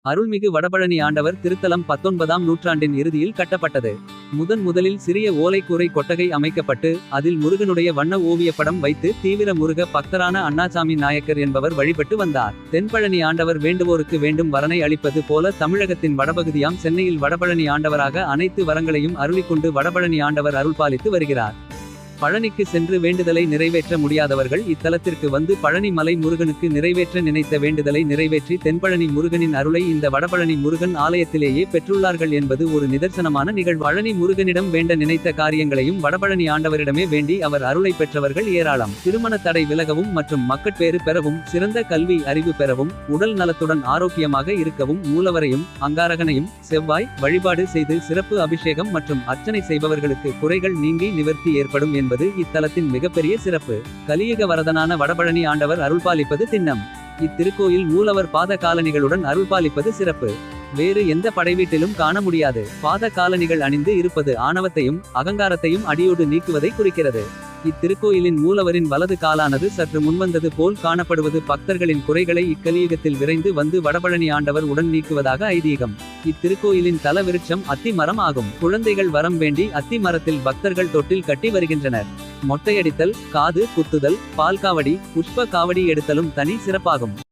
அருள்மிகு வடபழனி ஆண்டவர் திருத்தலம் 19ஆம் நூற்றாண்டின் இறுதியில் கட்டப்பட்டது. முதலில் சிறிய ஓலைக்கூரை கொட்டகை அமைக்கப்பட்டு. அதில் முருகனுடைய வண்ண ஓவியப்படம் வைத்து தீவிர முருக பக்தரான அண்ணாசாமி நாயக்கர் என்பவர் வழிபட்டு வந்தார். தென்பழனி ஆண்டவர் வேண்டுவோருக்கு வேண்டும் வரனை அளிப்பது போல தமிழகத்தின் வடபகுதியாம் சென்னையில் வடபழனி ஆண்டவராக அனைத்து வரங்களையும் அருளிக்கொண்டு வடபழனி ஆண்டவர் அருள்பாலித்து வருகிறார். பழனிக்கு சென்று வேண்டுதலை நிறைவேற்ற முடியாதவர்கள் இத்தலத்திற்கு வந்து பழனி மலை முருகனுக்கு நிறைவேற்ற நினைத்த வேண்டுதலை நிறைவேற்றி தென்பழனி முருகனின் அருளை இந்த வடபழனி முருகன் ஆலயத்திலேயே பெற்றுள்ளார்கள் என்பது ஒரு நிதர்சனமான நிகழ்வு. பழனி முருகனிடம் வேண்ட நினைத்த காரியங்களையும் வடபழனி ஆண்டவரிடமே வேண்டி அவர் அருளை பெற்றவர்கள் ஏராளம். திருமண தடை விலகவும் மற்றும் மக்கட்பேறு பெறவும், சிறந்த கல்வி அறிவு பெறவும், உடல் நலத்துடன் ஆரோக்கியமாக இருக்கவும் மூலவரையும் அங்காரகனையும் செவ்வாய் வழிபாடு செய்து சிறப்பு அபிஷேகம் மற்றும் அர்ச்சனை செய்பவர்களுக்கு குறைகள் நீங்கி நிவர்த்தி ஏற்படும் என்பது இத்தலத்தின் மிகப்பெரிய சிறப்பு. கலியுக வரதனான வடபழனி ஆண்டவர் அருள்பாலிப்பது திண்ணம். இத்திருக்கோயில் மூலவர் பாத காலணிகளுடன் அருள்பாலிப்பது சிறப்பு. வேறு எந்த படைவீட்டிலும் காண முடியாது. பாத காலணிகள் அணிந்து இருப்பது ஆணவத்தையும் அகங்காரத்தையும் அடியோடு நீக்குவதை குறிக்கிறது. இத்திருக்கோயிலின் மூலவரின் வலது காலானது சற்று முன்வந்தது போல் காணப்படுவது பக்தர்களின் குறைகளை இக்கலியுகத்தில் விரைந்து வந்து வடபழனி ஆண்டவர் உடன் நீக்குவதாக ஐதீகம். இத்திருக்கோயிலின் தல விருட்சம் அத்தி மரம் ஆகும். குழந்தைகள் வரம் வேண்டி அத்தி மரத்தில் பக்தர்கள் தொட்டில் கட்டி வருகின்றனர். மொட்டையடித்தல், காது குத்துதல், பால்காவடி, புஷ்ப காவடி எடுத்தலும் தனி சிறப்பாகும்.